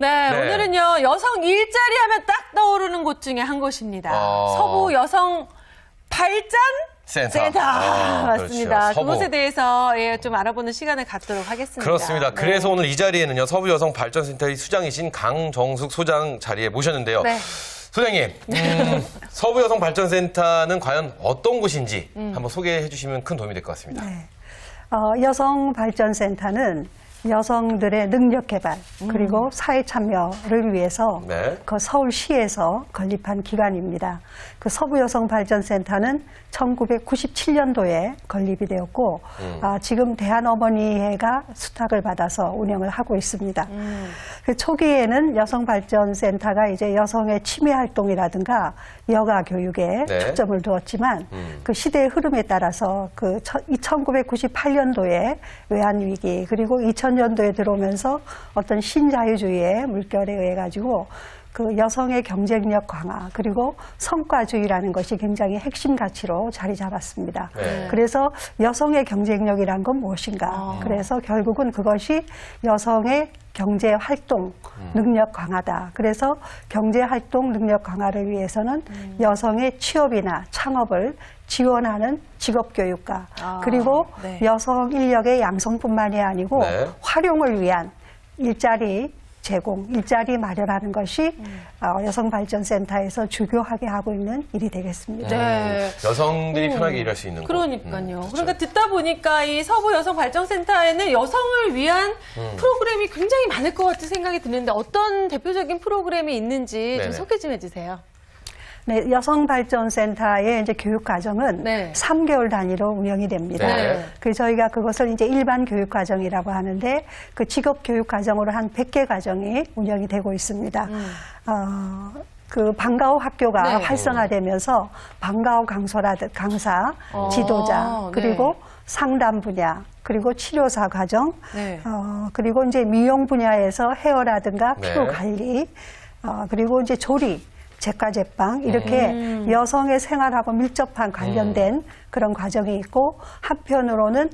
네, 네. 오늘은요, 여성 일자리 하면 딱 떠오르는 곳 중에 한 곳입니다. 서부 여성 발전 센터. 맞습니다. 그렇죠. 서부. 그곳에 대해서 좀 알아보는 시간을 갖도록 하겠습니다. 그렇습니다. 네. 그래서 오늘 이 자리에는요, 서부여성발전센터의 수장이신 강정숙 소장 자리에 모셨는데요. 네. 소장님, 서부여성발전센터는 과연 어떤 곳인지 한번 소개해 주시면 큰 도움이 될 것 같습니다. 네. 여성발전센터는 여성들의 능력 개발 그리고 사회 참여를 위해서 네. 그 서울시에서 건립한 기관입니다. 그 서부여성발전센터는 1997년도에 건립이 되었고 지금 대한어머니회가 수탁을 받아서 운영을 하고 있습니다. 그 초기에는 여성발전센터가 이제 여성의 취미 활동이라든가 여가 교육에 네. 초점을 두었지만 그 시대의 흐름에 따라서 그 1998년도에 외환위기 그리고 2000년도에 들어오면서 어떤 신자유주의의 물결에 의해 가지고 그 여성의 경쟁력 강화 그리고 성과주의라는 것이 굉장히 핵심 가치로 자리 잡았습니다. 네. 그래서 여성의 경쟁력이란 건 무엇인가? 그래서 결국은 그것이 여성의 경제 활동 능력 강화다. 그래서 경제 활동 능력 강화를 위해서는 여성의 취업이나 창업을 지원하는 직업교육과 그리고 네. 여성 인력의 양성뿐만이 아니고 네. 활용을 위한 일자리 제공, 일자리 마련하는 것이 여성발전센터에서 주교하게 하고 있는 일이 되겠습니다. 네. 여성들이 편하게 일할 수 있는 곳. 그러니까요. 그렇죠. 그러니까 듣다 보니까 이 서부 여성 발전센터에는 여성을 위한 프로그램이 굉장히 많을 것 같은 생각이 드는데 어떤 대표적인 프로그램이 있는지 네네. 좀 소개 좀 해주세요. 네, 여성발전센터의 이제 교육과정은 네. 3개월 단위로 운영이 됩니다. 네. 그 저희가 그것을 이제 일반 교육과정이라고 하는데 그 직업교육과정으로 한 100개 과정이 운영이 되고 있습니다. 그 방과후 학교가 네. 활성화되면서 방과후 강사, 지도자, 그리고 상담 분야, 그리고 치료사 과정, 네. 그리고 이제 미용 분야에서 헤어라든가 네. 피부 관리, 그리고 이제 조리, 제과제빵 이렇게 여성의 생활하고 밀접한 관련된 그런 과정이 있고 한편으로는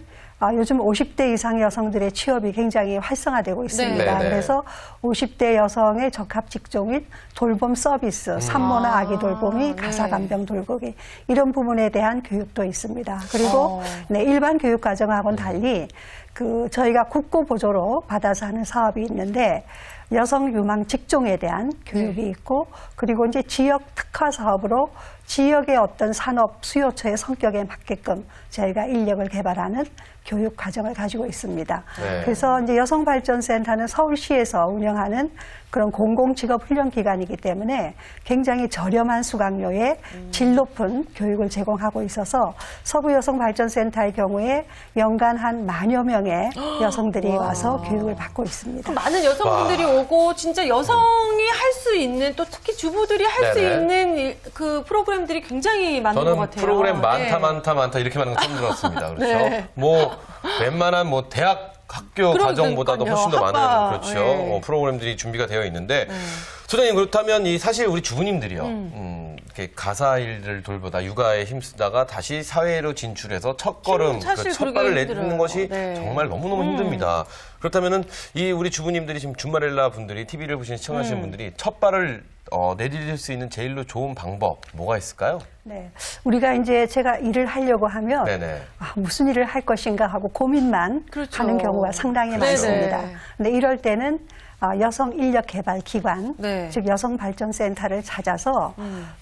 요즘 50대 이상 여성들의 취업이 굉장히 활성화되고 있습니다. 네. 그래서 50대 여성의 적합 직종인 돌봄 서비스, 산모나 아기 돌보미, 네. 가사간병 돌보기 이런 부분에 대한 교육도 있습니다. 그리고 네, 일반 교육 과정하고는 달리 그 저희가 국고 보조로 받아서 하는 사업이 있는데 여성 유망 직종에 대한 교육이 있고 그리고 이제 지역 특화 사업으로 지역의 어떤 산업 수요처의 성격에 맞게끔 저희가 인력을 개발하는 교육 과정을 가지고 있습니다. 네. 그래서 이제 여성발전센터는 서울시에서 운영하는 그런 공공직업훈련기관이기 때문에 굉장히 저렴한 수강료에 질 높은 교육을 제공하고 있어서 서부여성발전센터의 경우에 연간 한 10,000여 명의 여성들이 와서 교육을 받고 있습니다. 많은 여성분들이 오고 진짜 여성이 할 수 있는 또 특히 주부들이 할 수 네네. 있는 그 프로그램들이 굉장히 많은 것 저는 같아요. 프로그램 많다, 네. 많다 이렇게 많은 거 처음 들었습니다. 그렇죠. 네. 뭐 웬만한 뭐 대학 학교 그러니까요. 과정보다도 훨씬 더 많은 학과, 그렇죠. 네. 프로그램들이 준비가 되어 있는데 소장님 그렇다면 이 사실 우리 주부님들이요. 이렇게 가사 일을 돌보다 육아에 힘쓰다가 다시 사회로 진출해서 첫걸음, 사실 첫 발을 그러기 내딛는 힘들어요. 것이 네. 정말 너무너무 힘듭니다. 그렇다면은 이 우리 주부님들이 지금 준마렐라 분들이 TV를 보시는 시청하시는 분들이 첫 발을 내디딜 수 있는 제일로 좋은 방법 뭐가 있을까요? 네, 우리가 이제 제가 일을 하려고 하면 네네. 무슨 일을 할 것인가 하고 고민만 그렇죠. 하는 경우가 상당히 네네. 많습니다. 근데 이럴 때는 여성 인력 개발 기관, 네. 즉 여성발전센터를 찾아서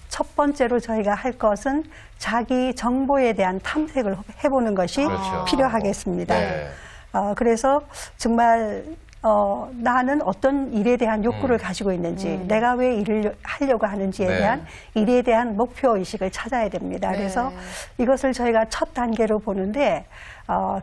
첫 번째로 저희가 할 것은 자기 정보에 대한 탐색을 해보는 것이 그렇죠. 필요하겠습니다. 네. 그래서 정말 나는 어떤 일에 대한 욕구를 가지고 있는지, 내가 왜 일을 하려고 하는지에 네. 대한 일에 대한 목표의식을 찾아야 됩니다. 네. 그래서 이것을 저희가 첫 단계로 보는데,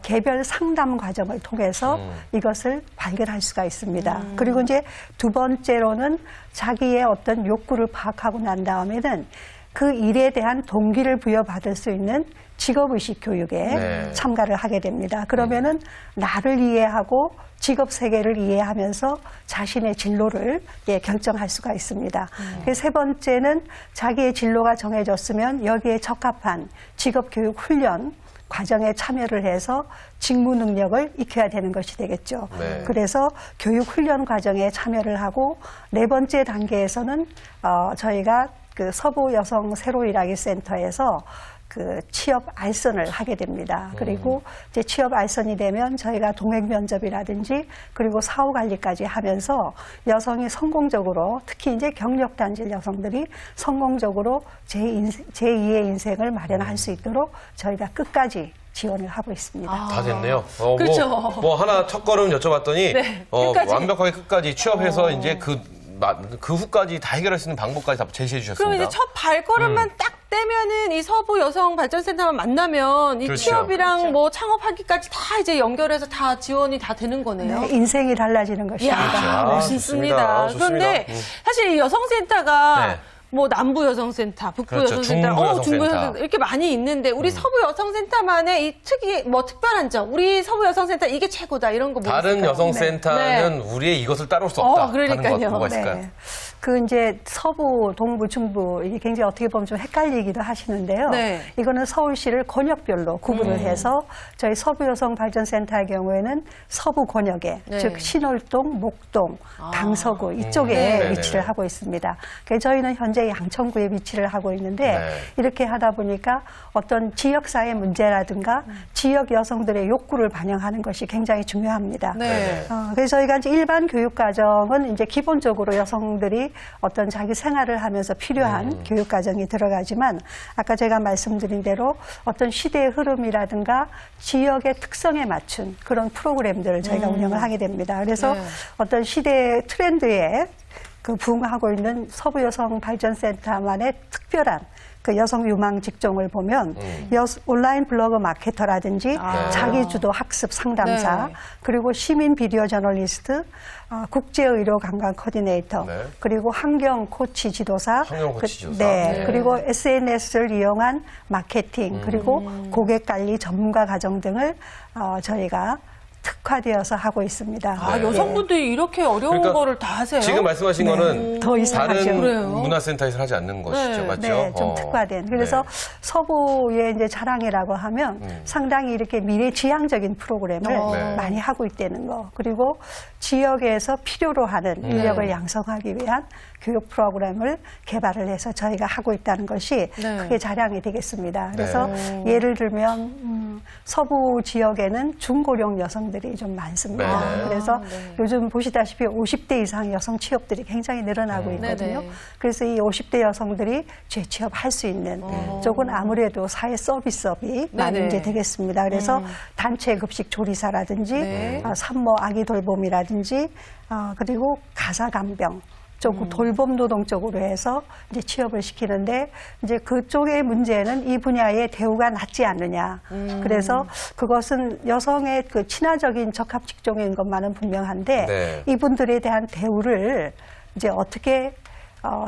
개별 상담 과정을 통해서 이것을 발견할 수가 있습니다. 그리고 이제 두 번째로는 자기의 어떤 욕구를 파악하고 난 다음에는 그 일에 대한 동기를 부여받을 수 있는 직업의식 교육에 네. 참가를 하게 됩니다. 그러면은 나를 이해하고 직업 세계를 이해하면서 자신의 진로를 결정할 수가 있습니다. 세 번째는 자기의 진로가 정해졌으면 여기에 적합한 직업 교육 훈련 과정에 참여를 해서 직무 능력을 익혀야 되는 것이 되겠죠. 네. 그래서 교육 훈련 과정에 참여를 하고 네 번째 단계에서는 저희가 그 서부 여성 새로 일하기 센터에서 그 취업 알선을 하게 됩니다. 그리고 이제 취업 알선이 되면 저희가 동행 면접이라든지 그리고 사후 관리까지 하면서 여성이 성공적으로 특히 이제 경력 단절 여성들이 성공적으로 제2의 인생을 마련할 수 있도록 저희가 끝까지 지원을 하고 있습니다. 다 됐네요. 그렇죠. 뭐 하나 첫걸음 여쭤봤더니 네, 끝까지. 완벽하게 끝까지 취업해서 이제 그 후까지 다 해결할 수 있는 방법까지 다 제시해 주셨습니다. 그럼 이제 첫 발걸음만 딱 떼면은 이 서부 여성 발전센터만 만나면 이 그렇죠. 취업이랑 뭐 창업하기까지 다 이제 연결해서 다 지원이 다 되는 거네요. 네, 인생이 달라지는 것입니다. 이야, 그렇죠. 멋있습니다. 좋습니다. 그런데 사실 이 여성센터가 네. 뭐 남부 여성센터, 북부 그렇죠. 여성센터, 중부 여성센터. 중부 여성센터 이렇게 많이 있는데 우리 서부 여성센터만의 이 특별한 점, 우리 서부 여성센터 이게 최고다 이런 거 뭐 다른 있을까요? 여성센터는 우리의 이것을 따라올 수 없다. 그러니까요. 하는 것 뭐가 있을까요? 네. 그 이제 서부, 동부, 중부 이게 굉장히 어떻게 보면 좀 헷갈리기도 하시는데요. 네. 이거는 서울시를 권역별로 구분을 해서 저희 서부 여성 발전센터의 경우에는 서부 권역에 네. 즉 신월동, 목동, 강서구 이쪽에 네. 위치를 네네. 하고 있습니다. 그래서 저희는 현재 양천구에 위치를 하고 있는데 네. 이렇게 하다 보니까 어떤 지역사회 문제라든가 지역 여성들의 욕구를 반영하는 것이 굉장히 중요합니다. 네. 그래서 저희가 이제 일반 교육과정은 이제 기본적으로 여성들이 어떤 자기 생활을 하면서 필요한 교육과정이 들어가지만 아까 제가 말씀드린 대로 어떤 시대의 흐름이라든가 지역의 특성에 맞춘 그런 프로그램들을 저희가 운영을 하게 됩니다. 그래서 네. 어떤 시대의 트렌드에 그 부응하고 있는 서부 여성 발전센터만의 특별한 그 여성 유망 직종을 보면 온라인 블로그 마케터라든지 자기 주도 학습 상담사 네. 그리고 시민 비디오 저널리스트 국제의료 관광 코디네이터 네. 그리고 환경 코치 지도사 환경 코치 지도사. 네. 네. 그리고 SNS를 이용한 마케팅 그리고 고객 관리 전문가 과정 등을 저희가 특화되어서 하고 있습니다. 아, 네. 여성분들이 이렇게 어려운 그러니까 거를 다 하세요? 지금 말씀하신 거는 더 이상하죠. 다른 그래요? 문화센터에서 하지 않는 것이죠. 네. 맞죠? 네, 좀 특화된. 그래서 네. 서부의 이제 자랑이라고 하면 상당히 이렇게 미래지향적인 프로그램을 네. 많이 하고 있다는 거. 그리고 지역에서 필요로 하는 인력을 양성하기 위한 교육 프로그램을 개발을 해서 저희가 하고 있다는 것이 네. 크게 자랑이 되겠습니다. 그래서 예를 들면 서부 지역에는 중고령 여성들이 좀 많습니다. 네. 그래서 네. 요즘 보시다시피 50대 이상 여성 취업들이 굉장히 늘어나고 있거든요. 네네. 그래서 이 50대 여성들이 재취업할 수 있는 쪽은 아무래도 사회 서비스업이 많이 네네. 이제 되겠습니다. 그래서 단체 급식 조리사라든지 네. 산모 아기 돌봄이라든지 그리고 가사 간병 쪽 돌봄 노동 쪽으로 해서 이제 취업을 시키는데 이제 그쪽의 문제는 이 분야의 대우가 낮지 않느냐. 그래서 그것은 여성의 그 친화적인 적합 직종인 것만은 분명한데 네. 이분들에 대한 대우를 이제 어떻게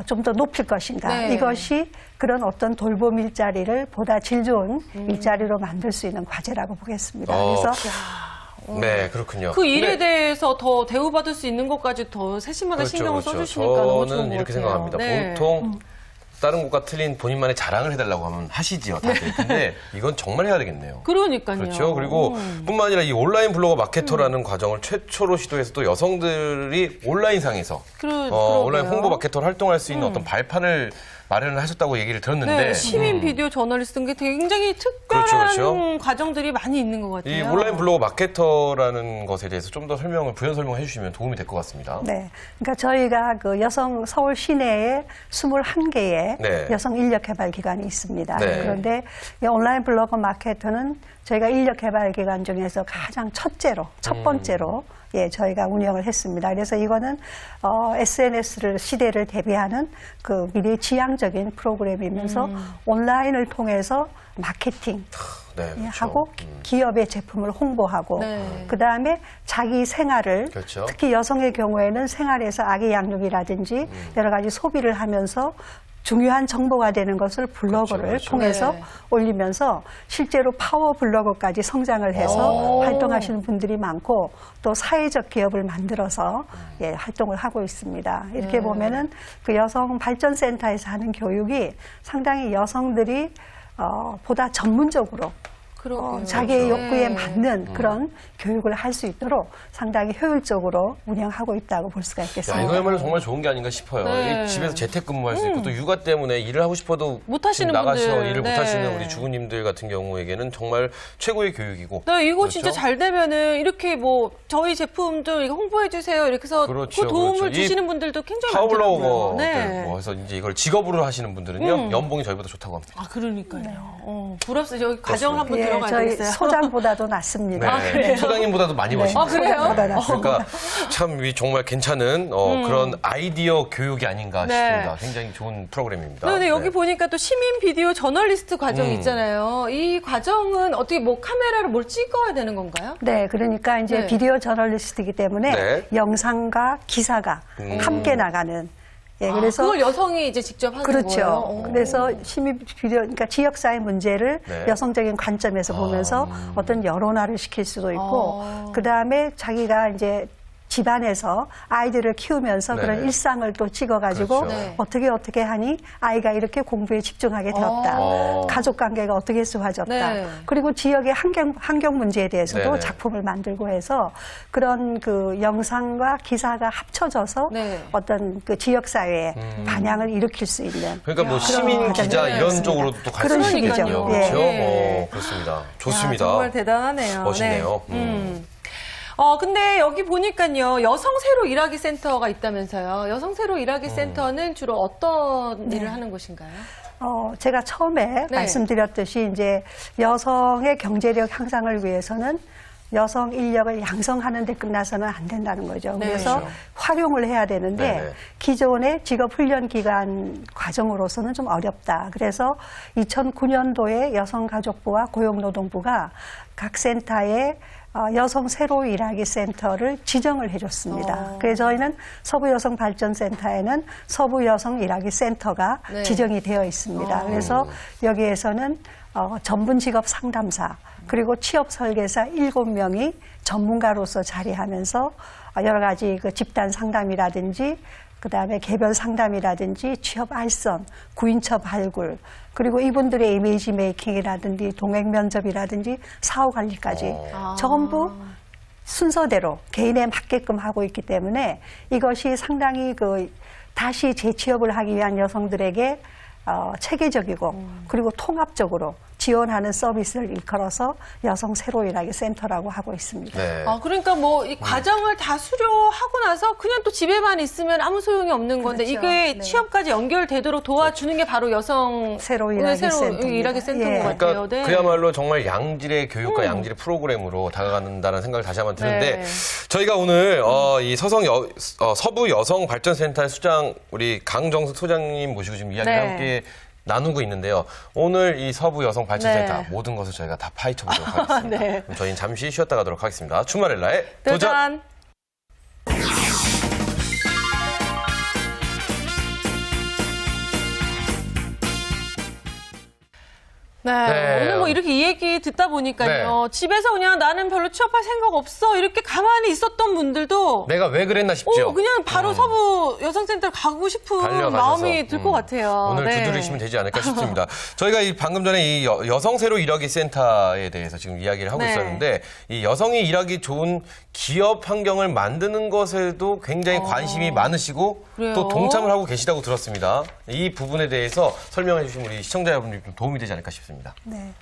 좀 더 높일 것인가. 네. 이것이 그런 어떤 돌봄 일자리를 보다 질 좋은 일자리로 만들 수 있는 과제라고 보겠습니다. 그래서 네, 그렇군요. 그 일에 근데 대해서 더 대우받을 수 있는 것까지 더 세심하게 그렇죠, 신경을 그렇죠. 써주시니까 너무 좋은 저는 것 이렇게 같아요. 생각합니다. 네. 보통 다른 곳과 틀린 본인만의 자랑을 해달라고 하면 하시지요, 다들. 근데 이건 정말 해야 되겠네요. 그러니까요. 그렇죠. 그리고 뿐만 아니라 이 온라인 블로거 마케터라는 과정을 최초로 시도해서 또 여성들이 온라인상에서 그러게요. 온라인 홍보 마케터로 활동할 수 있는 어떤 발판을 마련을 하셨다고 얘기를 들었는데 네, 시민 비디오 저널리스트 등 게 굉장히 특별한 그렇죠. 과정들이 많이 있는 것 같아요. 이 온라인 블로거 마케터라는 것에 대해서 좀 더 부연 설명해 주시면 도움이 될 것 같습니다. 네. 그러니까 저희가 그 여성 서울 시내에 21개의 네. 여성 인력 개발 기관이 있습니다. 네. 그런데 이 온라인 블로거 마케터는 저희가 인력 개발 기관 중에서 가장 첫 번째로 저희가 운영을 했습니다. 그래서 이거는 SNS를 시대를 대비하는 그 미래지향적인 프로그램이면서 온라인을 통해서 마케팅 네, 그렇죠. 하고 기업의 제품을 홍보하고 네. 그다음에 자기 생활을 그렇죠. 특히 여성의 경우에는 생활에서 아기 양육이라든지 여러 가지 소비를 하면서 중요한 정보가 되는 것을 블로그를 그렇죠. 통해서 네. 올리면서 실제로 파워 블로거까지 성장을 해서 활동하시는 분들이 많고 또 사회적 기업을 만들어서 활동을 하고 있습니다. 이렇게 보면은 그 여성 발전센터에서 하는 교육이 상당히 여성들이 보다 전문적으로 그러게요. 자기의 그렇죠. 욕구에 네. 맞는 그런 교육을 할 수 있도록 상당히 효율적으로 운영하고 있다고 볼 수가 야, 있겠습니다. 이거야말로 정말 좋은 게 아닌가 싶어요. 네. 이 집에서 재택근무할 수 있고 또 육아 때문에 일을 하고 싶어도 못 하시는 지금 나가서 분들. 일을 네. 못 하시는 우리 주부님들 같은 경우에게는 정말 최고의 교육이고. 네, 이거 그렇죠? 진짜 잘 되면은 이렇게 뭐 저희 제품도 이렇게 홍보해 주세요. 이렇게 해서 그렇죠, 그 도움을 그렇죠. 주시는 분들도 굉장히 많더라고요. 파워블로거 네. 뭐 해서 이제 이걸 직업으로 하시는 분들은요 연봉이 저희보다 좋다고 합니다. 아, 그러니까요. 부럽어요. 저기 과정을 한번 예, 들어가야 저희 되겠어요. 소장보다도 낫습니다. 네. 소장님보다도 많이 버십니다. 아, 그래요? 소장보다 낫습니다. 그러니까 참 정말 괜찮은 그런 아이디어 교육이 아닌가 네. 싶습니다. 굉장히 좋은 프로그램입니다. 네, 근데 여기 네. 보니까 또 시민 비디오 저널리스트 과정 있잖아요. 이 과정은 어떻게 뭐 카메라로 뭘 찍어야 되는 건가요? 네, 그러니까 이제 네. 비디오 저널리스트이기 때문에 네. 영상과 기사가 함께 나가는. 예, 그래서 그걸 여성이 이제 직접 하는 그렇죠. 거예요? 오. 그래서 시민 비디오, 그러니까 지역사회 문제를 네. 여성적인 관점에서 보면서 어떤 여론화를 시킬 수도 있고, 그 다음에 자기가 이제 집안에서 아이들을 키우면서 네네. 그런 일상을 또 찍어가지고 그렇죠. 네. 어떻게 하니 아이가 이렇게 공부에 집중하게 되었다. 가족 관계가 어떻게 수화졌다. 네. 그리고 지역의 환경 문제에 대해서도 네네. 작품을 만들고 해서 그런 그 영상과 기사가 합쳐져서 네. 어떤 그 지역 사회에 반향을 일으킬 수 있는 그러니까 뭐 그런 시민 기자 과정이 이런 있습니다. 쪽으로도 또 갈 그런 수 있겠군요. 식이죠. 그렇죠? 예. 그렇습니다. 좋습니다. 야, 정말 대단하네요. 멋있네요. 네. 근데 여기 보니까요, 여성 새로 일하기 센터가 있다면서요. 여성 새로 일하기 센터는 주로 어떤 일을 하는 곳인가요? 제가 처음에 네. 말씀드렸듯이 이제 여성의 경제력 향상을 위해서는 여성 인력을 양성하는 데 끝나서는 안 된다는 거죠. 네. 그래서 그렇죠. 활용을 해야 되는데 네네. 기존의 직업훈련 기간 과정으로서는 좀 어렵다. 그래서 2009년도에 여성가족부와 고용노동부가 각 센터에 여성 새로 일하기 센터를 지정을 해줬습니다. 그래서 저희는 서부여성발전센터에는 서부여성 일하기 센터가 네. 지정이 되어 있습니다. 그래서 여기에서는 전문 직업 상담사 그리고 취업 설계사 7명이 전문가로서 자리하면서 여러 가지 그 집단 상담이라든지 그다음에 개별 상담이라든지 취업 알선, 구인처 발굴, 그리고 이분들의 이미지 메이킹이라든지 동행 면접이라든지 사후 관리까지 전부 순서대로 개인에 맞게끔 하고 있기 때문에 이것이 상당히 그 다시 재취업을 하기 위한 여성들에게 체계적이고 그리고 통합적으로 지원하는 서비스를 일컬어서 여성 새로 일하기 센터라고 하고 있습니다. 네. 그러니까 뭐 이 과정을 다 수료하고 나서 그냥 또 집에만 있으면 아무 소용이 없는 건데 그렇죠. 이게 네. 취업까지 연결되도록 도와주는 게 바로 여성 새로 일하기 센터입니다. 일하기 센터인 예. 것 같아요. 그러니까 네. 그야말로 정말 양질의 교육과 양질의 프로그램으로 다가간다는 생각을 다시 한번 드는데 네. 저희가 오늘 이 서부 여성 발전센터의 수장 우리 강정숙 소장님 모시고 지금 이야기를 네. 함께 나누고 있는데요. 오늘 이 서부 여성 발전센터 네. 모든 것을 저희가 다 파헤쳐 보도록 하겠습니다. 네. 그럼 저희는 잠시 쉬었다 가도록 하겠습니다. 주말엘라의 도전. 도전. 네, 네. 오늘 뭐 이렇게 이 얘기 듣다 보니까요. 집에서 그냥 나는 별로 취업할 생각 없어 이렇게 가만히 있었던 분들도 내가 왜 그랬나 싶죠? 그냥 바로 서부 여성센터 가고 싶은 달려가셔서. 마음이 들 것 같아요. 오늘 네. 두드리시면 되지 않을까 싶습니다. 저희가 방금 전에 이 여성 새로 일하기 센터에 대해서 지금 이야기를 하고 네. 있었는데 이 여성이 일하기 좋은 기업 환경을 만드는 것에도 굉장히 관심이 많으시고 그래요? 또 동참을 하고 계시다고 들었습니다. 이 부분에 대해서 설명해 주신 우리 시청자 여러분들 좀 도움이 되지 않을까 싶습니다. 네.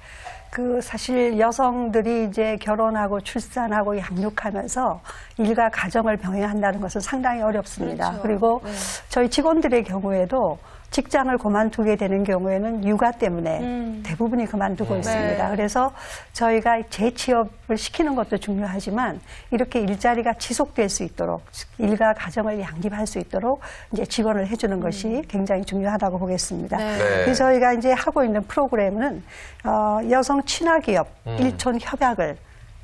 그 사실 여성들이 이제 결혼하고 출산하고 양육하면서 일과 가정을 병행한다는 것은 상당히 어렵습니다. 그렇죠. 그리고 네. 저희 직원들의 경우에도 직장을 그만두게 되는 경우에는 육아 때문에 대부분이 그만두고 있습니다. 네. 그래서 저희가 재취업을 시키는 것도 중요하지만 이렇게 일자리가 지속될 수 있도록 일과 가정을 양립할 수 있도록 이제 지원을 해주는 것이 굉장히 중요하다고 보겠습니다. 네. 네. 그래서 저희가 이제 하고 있는 프로그램은 여성 친화기업 일촌 협약을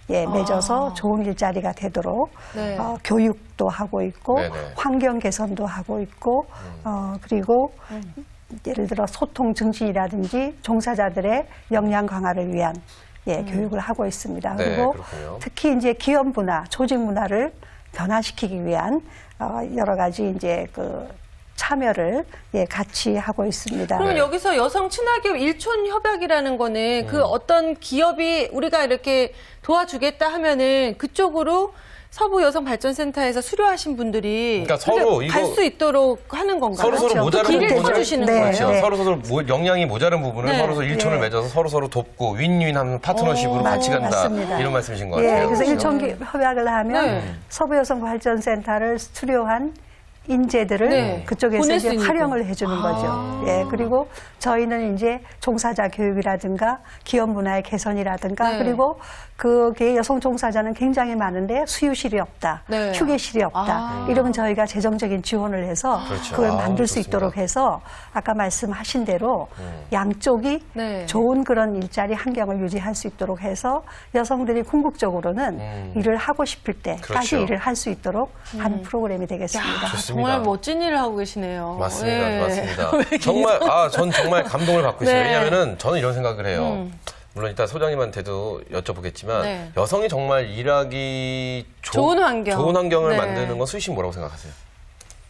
맺어서 좋은 일자리가 되도록 네. 교육도 하고 있고 네네. 환경 개선도 하고 있고 그리고 예를 들어 소통 증진이라든지 종사자들의 역량 강화를 위한 교육을 하고 있습니다. 네, 그리고 그렇군요. 특히 이제 기업 문화, 조직 문화를 변화시키기 위한 여러 가지 이제 그 참여를 같이 하고 있습니다. 그러면 여기서 여성 친화기업 일촌협약이라는 거는 그 어떤 기업이 우리가 이렇게 도와주겠다 하면은 그쪽으로 서부 여성발전센터에서 수료하신 분들이 그러니까 서로 갈 수 있도록 하는 건가요? 서로 그렇죠. 모자른 길을 부분을 터주시는 네, 거죠. 네. 서로 역량이 모자른 부분을 네. 서로 일촌을 네. 맺어서 서로 돕고 윈윈하는 파트너십으로 같이 간다. 맞습니다. 이런 말씀이신 것 예, 같아요. 그래서 그렇죠? 일촌 협약을 하면 네. 서부여성발전센터를 수료한 인재들을 네. 그쪽에서 보낼 이제 수 있는 활용을 해주는 거죠. 예, 그리고 저희는 이제 종사자 교육이라든가 기업 문화의 개선이라든가 네. 그리고 그게 여성 종사자는 굉장히 많은데 수유실이 없다, 네. 휴게실이 없다. 이러면 저희가 재정적인 지원을 해서 그렇죠. 그걸 아, 만들 수 좋습니다. 있도록 해서 아까 말씀하신 대로 양쪽이 네. 좋은 그런 일자리 환경을 유지할 수 있도록 해서 여성들이 궁극적으로는 일을 하고 싶을 때까지 그렇죠. 일을 할 수 있도록 하는 프로그램이 되겠습니다. 좋습니다. 정말 멋진 일을 하고 계시네요. 맞습니다. 예. 맞습니다. 전 정말 감동을 받고 있어요. 네. 왜냐하면 저는 이런 생각을 해요. 물론 이따 소장님한테도 여쭤보겠지만 네. 여성이 정말 일하기 좋은 환경. 좋은 환경을 네. 만드는 건 수희 씨 뭐라고 생각하세요?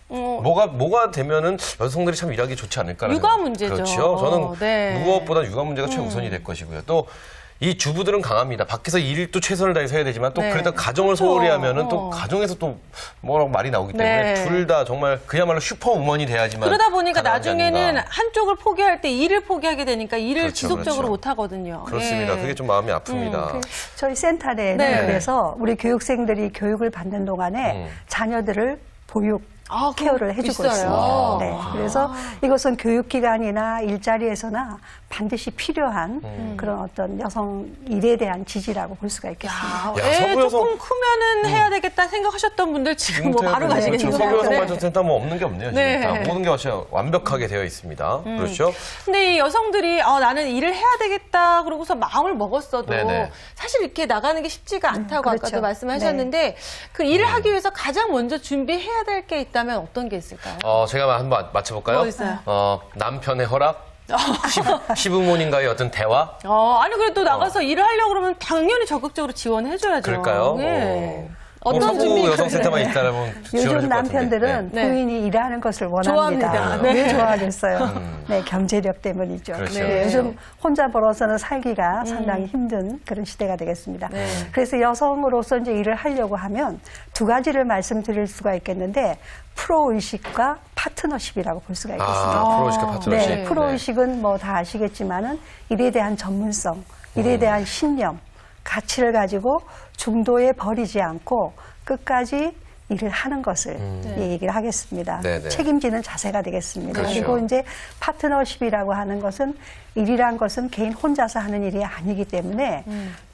어, 뭐가 되면은 여성들이 참 일하기 좋지 않을까라는 육아 생각. 문제죠. 그렇죠. 저는 네. 무엇보다 육아 문제가 최우선이 될 것이고요. 또 이 주부들은 강합니다. 밖에서 일도 최선을 다해서 해야 되지만 또 네. 그래도 가정을 그렇죠. 소홀히 하면은 또 가정에서 또 뭐라고 말이 나오기 때문에 네. 둘 다 정말 그야말로 슈퍼우먼이 돼야지만 그러다 보니까 가능한 게 나중에는 아닌가. 한쪽을 포기할 때 일을 포기하게 되니까 일을 그렇죠, 지속적으로 그렇죠. 못 하거든요. 그렇습니다. 예. 그게 좀 마음이 아픕니다. 저희 센터 내에는 네. 그래서 우리 교육생들이 교육을 받는 동안에 자녀들을 보육 아, 케어를 해주고 있어요? 있습니다. 네, 그래서 이것은 교육기관이나 일자리에서나 반드시 필요한 그런 어떤 여성 일에 대한 지지라고 볼 수가 있겠습니다. 애 서부 여성- 조금 크면은 해야 되겠다 생각하셨던 분들 지금 뭐 바로 가시겠네요. 서부 여성발전센터 뭐 없는 게 없네요. 네. 진짜. 모든 게 진짜 완벽하게 되어 있습니다. 그렇죠? 근데 이 여성들이 나는 일을 해야 되겠다 그러고서 마음을 먹었어도 네네. 사실 이렇게 나가는 게 쉽지가 않다고 그렇죠. 아까도 말씀하셨는데 그 일을 하기 위해서 가장 먼저 준비해야 될 게 있다면 어떤 게 있을까요? 제가 한번 맞춰볼까요? 뭐 있어요? 남편의 허락? 시부모님과의 어떤 대화? 아니 그래도 나가서 일을 하려고 그러면 당연히 적극적으로 지원해줘야죠. 그럴까요? 예. 어떤 어떤 준비? 서부 여성센터만 있다라면 요즘 남편들은 네. 부인이 일하는 것을 원합니다. 좋아합니다. 왜 네. 좋아하겠어요? 네, 경제력 때문이죠. 그렇죠. 네, 요즘 혼자 벌어서는 살기가 상당히 힘든 그런 시대가 되겠습니다. 네. 그래서 여성으로서 이제 일을 하려고 하면 두 가지를 말씀드릴 수가 있겠는데 프로의식과 파트너십이라고 볼 수가 있겠습니다. 프로의식과 파트너십. 네, 프로의식은 뭐 다 아시겠지만은 일에 대한 전문성, 일에 대한 신념, 가치를 가지고 중도에 버리지 않고 끝까지 일을 하는 것을 얘기를 하겠습니다. 네네. 책임지는 자세가 되겠습니다. 그렇죠. 그리고 이제 파트너십이라고 하는 것은 일이란 것은 개인 혼자서 하는 일이 아니기 때문에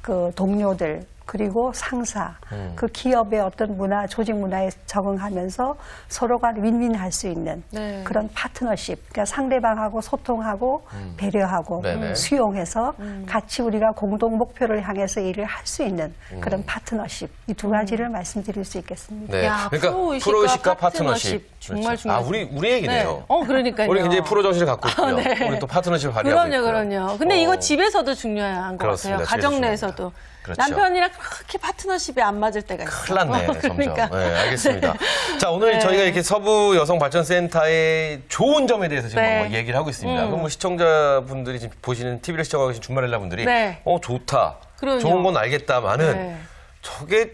그 동료들 그리고 상사, 그 기업의 어떤 문화, 조직 문화에 적응하면서 서로가 윈윈할 수 있는 네. 그런 파트너십, 그러니까 상대방하고 소통하고 배려하고 네네. 수용해서 같이 우리가 공동 목표를 향해서 일을 할 수 있는 그런 파트너십, 이 두 가지를 말씀드릴 수 있겠습니다. 네. 야, 그러니까 프로의식과 프로의식과 파트너십. 파트너십. 정말 그렇죠. 중요하죠. 우리 얘기네요. 그러니까요. 우리 굉장히 프로 정신을 갖고 있고요. 네. 우리 또 파트너십을 발휘하고 있고요. 그럼요. 근데 이거 집에서도 중요한 것 그렇습니다. 같아요. 가정 집에서 내에서도. 그렇죠. 남편이랑 그렇게 파트너십이 안 맞을 때가 있어요. 큰일 났네, 점점. 그러니까. 네, 알겠습니다. 자, 오늘 네. 저희가 이렇게 서부 여성발전센터의 좋은 점에 대해서 지금 네. 뭐 얘기를 하고 있습니다. 그럼 뭐 시청자분들이 지금 보시는, TV를 시청하고 계신 주말엘라 분들이, 네. 좋다. 그럼요. 좋은 건 알겠다마는, 네. 저게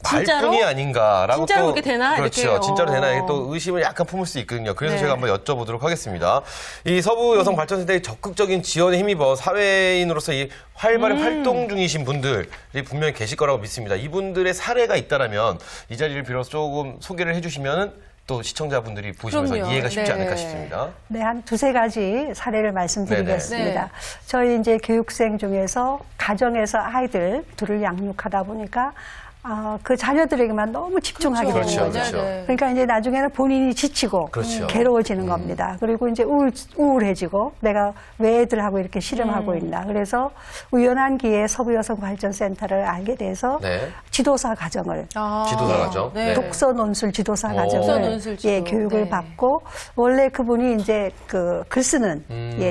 진짜로? 말뿐이 아닌가라고 진짜로 또 그렇게 되나? 그렇죠. 이렇게. 진짜로 되나? 이게 또 의심을 약간 품을 수 있거든요. 그래서 네. 제가 한번 여쭤보도록 하겠습니다. 이 서부 여성발전센터의 적극적인 지원에 힘입어 사회인으로서 이 활발히 활동 중이신 분들이 분명히 계실 거라고 믿습니다. 이분들의 사례가 있다라면 이 자리를 빌어서 조금 소개를 해주시면 또 시청자분들이 보시면서 그럼요. 이해가 쉽지 네. 않을까 싶습니다. 네, 한 두세 가지 사례를 말씀드리겠습니다. 네네. 저희 이제 교육생 중에서 가정에서 아이들 둘을 양육하다 보니까 그 자녀들에게만 너무 집중하게 되는 그렇죠, 거죠. 그렇죠. 네. 그러니까 이제 나중에는 본인이 지치고 그렇죠. 괴로워지는 겁니다. 그리고 이제 우울해지고 내가 왜 애들하고 이렇게 씨름하고 있나. 그래서 우연한 기회에 서부여성발전센터를 알게 돼서 네. 지도사 과정을 지도사 과정. 네. 독서 논술 지도사 독서 과정을 논술 지도. 교육을 네. 받고 원래 그분이 이제 그 글 쓰는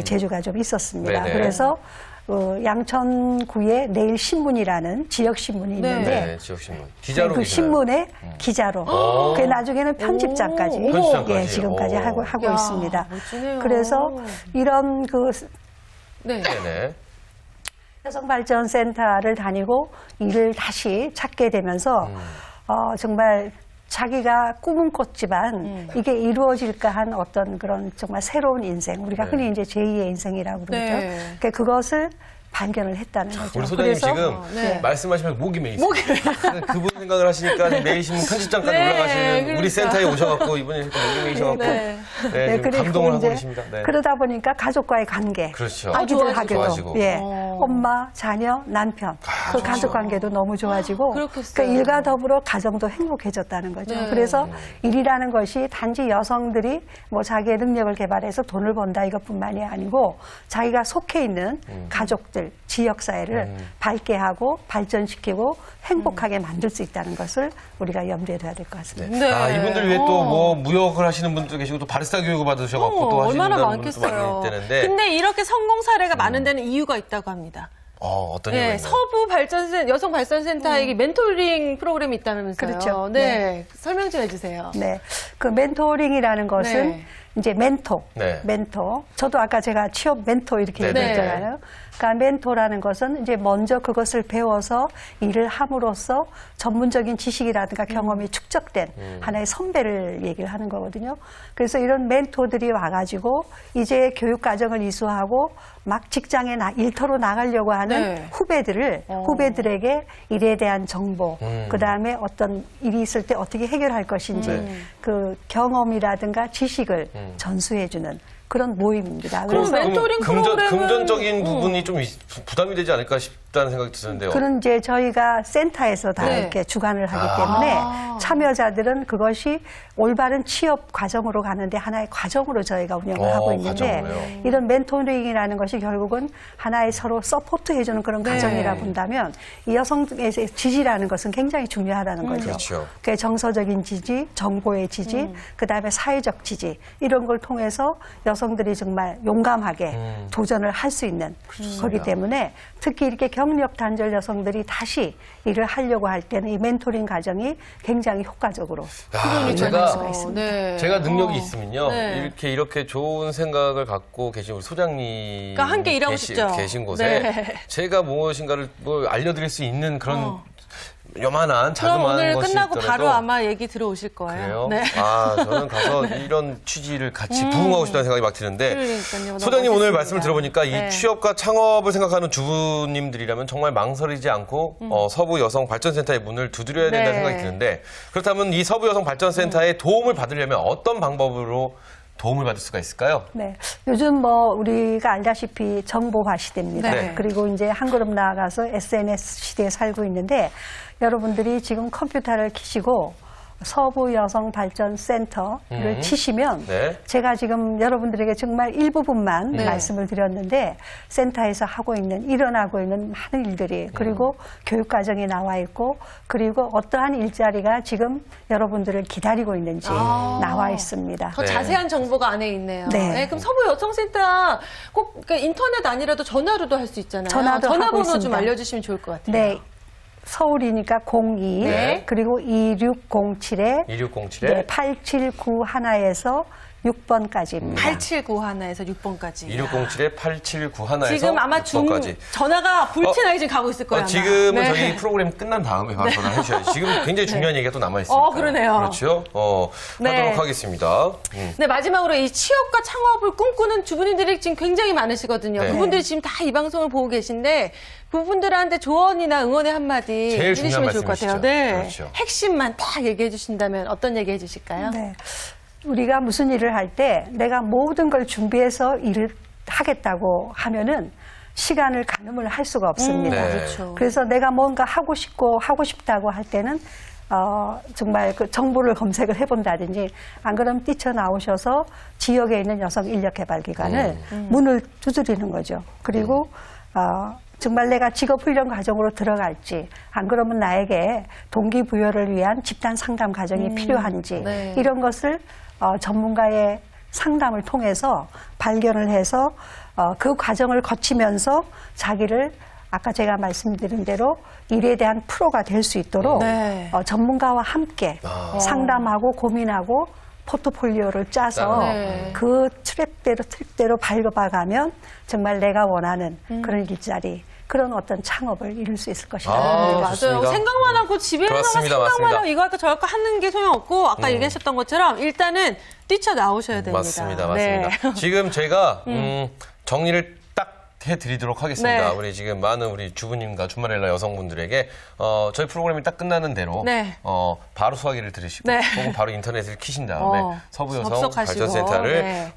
재주가 좀 있었습니다. 네네. 그래서 양천구의 내일신문이라는 지역신문이 있는데 네, 지역신문. 기자로 그 계시나요? 신문의 기자로 그 나중에는 편집장까지 편집장까지. 예, 지금까지 하고 야, 있습니다. 멋지네요. 그래서 이런 그 네. 네네. 여성발전센터를 다니고 일을 다시 찾게 되면서 정말 자기가 꿈은 꿨지만 이게 이루어질까 한 어떤 그런 정말 새로운 인생, 우리가 흔히 이제 제2의 인생이라고 그러죠. 네. 그러니까 그것을 발견을 했다는 거죠. 우리 소장님 지금 네. 말씀하시면 목이 메이세요. 그분 생각을 하시니까 내일신문 편집장까지 네, 올라가시는 우리 그러니까. 센터에 오셔갖고 이분이 이렇게 목이 메이셔갖고 네. 네, 지금 그리고 감동을 하고 이제 계십니다. 네. 그러다 보니까 가족과의 관계, 그렇죠. 아기들하고도 좋아지고. 예, 엄마, 자녀, 남편 그 그렇죠. 가족 관계도 너무 좋아지고 그렇겠어요. 그러니까 일과 더불어 가정도 행복해졌다는 거죠. 네. 그래서 일이라는 것이 단지 여성들이 뭐 자기의 능력을 개발해서 돈을 번다 이것뿐만이 아니고 자기가 속해 있는 가족들, 지역사회를 밝게 하고 발전시키고 행복하게 만들 수 있다는 것을 우리가 염두에 둬야 될 것 같습니다. 네. 아, 이분들 외에 또 뭐 무역을 하시는 분도 계시고 또 바리스타 교육을 받으셔갖고 또 하시는 얼마나 분들도 많겠어요. 많이 있다는데 근데 이렇게 성공 사례가 많은 데는 이유가 있다고 합니다. 어떤 이유가 네, 있나요? 서부 발전센 여성 발전센터에 멘토링 프로그램이 있다면서요. 그렇죠. 네. 설명 좀 해주세요. 네, 그 멘토링이라는 것은 네. 이제 멘토, 네. 멘토. 저도 아까 제가 취업 멘토 이렇게 네, 얘기했잖아요. 그러니까 멘토라는 것은 이제 먼저 그것을 배워서 일을 함으로써 전문적인 지식이라든가 경험이 축적된 하나의 선배를 얘기를 하는 거거든요. 그래서 이런 멘토들이 와가지고 이제 교육 과정을 이수하고 막 직장에 일터로 나가려고 하는 네. 후배들에게 일에 대한 정보, 그 다음에 어떤 일이 있을 때 어떻게 해결할 것인지 그 경험이라든가 지식을 전수해주는 그런 모임입니다. 그럼 그래서 멘토링 프로그램은 금전적인 부분이 좀 부담이 되지 않을까 싶다는 생각이 드는데요. 그런 이제 저희가 센터에서 다 네. 이렇게 주관을 하기 때문에 참여자들은 그것이 올바른 취업 과정으로 가는데 하나의 과정으로 저희가 운영을 하고 있는데 과정으로요. 이런 멘토링이라는 것이 결국은 하나의 서로 서포트 해주는 그런 과정이라 본다면 이 여성의 지지라는 것은 굉장히 중요하다는 거죠. 그렇죠. 그 정서적인 지지, 정보의 지지, 그다음에 사회적 지지 이런 걸 통해서 여성들이 정말 용감하게 도전을 할 수 있는 거기 때문에 특히 이렇게 경력 단절 여성들이 다시 일을 하려고 할 때는 이 멘토링 과정이 굉장히 효과적으로 운영할 수가 있습니다. 네. 제가 능력이 있으면요. 네. 이렇게 좋은 생각을 갖고 계신 우리 소장님 그러니까 함께 일하고 싶죠. 계신 곳에 네. 제가 무엇인가를 뭐 알려드릴 수 있는 그런 요만한 그럼 자그마한 오늘 것이 끝나고 있더라도 바로 아마 얘기 들어오실 거예요. 그래요? 네. 아, 저는 가서 이런 취지를 같이 부응하고 싶다는 생각이 막 드는데 그러니까요. 소장님 너무 오늘 멋있습니다. 말씀을 들어보니까 네. 이 취업과 창업을 생각하는 주부님들이라면 정말 망설이지 않고 서부 여성 발전센터의 문을 두드려야 된다는 네. 생각이 드는데 그렇다면 이 서부 여성 발전센터의 도움을 받으려면 어떤 방법으로 도움을 받을 수가 있을까요? 네. 요즘 뭐 우리가 알다시피 정보화 시대입니다. 네. 그리고 이제 한 걸음 나아가서 SNS 시대에 살고 있는데 여러분들이 지금 컴퓨터를 켜시고 서부 여성 발전 센터를 치시면 네. 제가 지금 여러분들에게 정말 일부분만 네. 말씀을 드렸는데 센터에서 하고 있는 일어나고 있는 많은 일들이 그리고 교육 과정이 나와 있고 그리고 어떠한 일자리가 지금 여러분들을 기다리고 있는지 나와 있습니다. 더 네. 자세한 정보가 안에 있네요. 네. 그럼 서부 여성센터 꼭 그러니까 인터넷 아니라도 전화로도 할 수 있잖아요. 전화도 하고 전화번호 좀 있습니다. 알려주시면 좋을 것 같아요. 네. 서울이니까 02 네. 그리고 2607에 2607에 네, 8791에서 6번까지입니다. 8791에서 6번까지. 2607에 8791에서 지금 아마 6번까지. 전화가 불티나게 지금 가고 있을 거예요. 아마. 지금은 네. 저희 프로그램 끝난 다음에 바로 전화해 주셔야죠. 지금 굉장히 중요한 얘기가 또 남아있으니까. 그러네요. 그렇죠. 네. 하도록 하겠습니다. 네, 마지막으로 이 취업과 창업을 꿈꾸는 주부님들이 지금 굉장히 많으시거든요. 네. 그분들이 지금 다 이 방송을 보고 계신데 그분들한테 조언이나 응원의 한마디 제일 중요한 해주시면 좋을 것 같아요. 말씀이시죠. 네. 그렇죠. 핵심만 딱 얘기해 주신다면 어떤 얘기 해주실까요? 네. 우리가 무슨 일을 할 때 내가 모든 걸 준비해서 일을 하겠다고 하면은 시간을 가늠을 할 수가 없습니다. 네. 그렇죠. 그래서 내가 뭔가 하고 싶다고 할 때는 정말 그 정보를 검색을 해본다든지 안 그러면 뛰쳐나오셔서 지역에 있는 여성 인력개발기관을 문을 두드리는 거죠. 그리고 정말 내가 직업훈련 과정으로 들어갈지 안 그러면 나에게 동기부여를 위한 집단 상담 과정이 필요한지 네. 이런 것을 전문가의 상담을 통해서 발견을 해서 그 과정을 거치면서 자기를 아까 제가 말씀드린 대로 일에 대한 프로가 될 수 있도록 네. 전문가와 함께 상담하고 고민하고 포트폴리오를 짜서 네. 그 트랙대로 밟아가면 정말 내가 원하는 그런 일자리, 그런 어떤 창업을 이룰 수 있을 것이다. 맞아요. 좋습니다. 생각만 하고 집에 있는 그렇습니다. 생각만 맞습니다. 하고 이거 할까 저거 할까 하는 게 소용없고 아까 얘기하셨던 것처럼 일단은 뛰쳐나오셔야 됩니다. 맞습니다. 네. 맞습니다. 지금 제가 정리를 딱 해드리도록 하겠습니다. 네. 우리 지금 많은 우리 주부님과 주말엘라 여성분들에게 저희 프로그램이 딱 끝나는 대로 네. 바로 수화기를 들으시고 네. 혹은 바로 인터넷을 키신 다음에 서부여성 접속하시고. 발전센터를 네.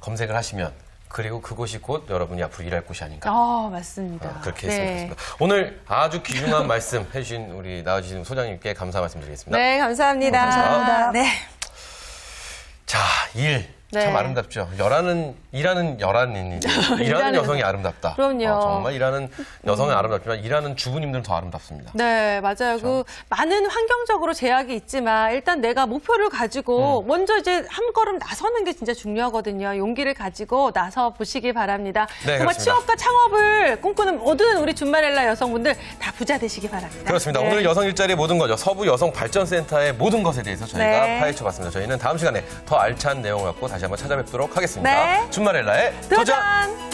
검색을 하시면 그리고 그곳이 곧 여러분이 앞으로 일할 곳이 아닌가. 맞습니다. 그렇게 네. 했으면 좋겠습니다. 오늘 아주 귀중한 말씀 해주신 우리 나와주신 소장님께 감사 말씀드리겠습니다. 네, 감사합니다. 감사합니다. 네. 자, 일. 네. 참 아름답죠. 일하는 여란인이죠. 일하는 일하는 여성이 아름답다. 그럼요. 정말 일하는 여성은 아름답지만 일하는 주부님들은 더 아름답습니다. 네, 맞아요. 그 많은 환경적으로 제약이 있지만 일단 내가 목표를 가지고 먼저 이제 한 걸음 나서는 게 진짜 중요하거든요. 용기를 가지고 나서 보시기 바랍니다. 네, 정말 그렇습니다. 취업과 창업을 꿈꾸는 모든 우리 준마렐라 여성분들 다 부자 되시기 바랍니다. 그렇습니다. 네. 오늘 여성 일자리의 모든 거죠. 서부 여성 발전센터의 모든 것에 대해서 저희가 네. 파헤쳐봤습니다. 저희는 다음 시간에 더 알찬 내용을 갖고 다시 한번 찾아뵙도록 하겠습니다. 네. 준마렐라의 도전! 도전!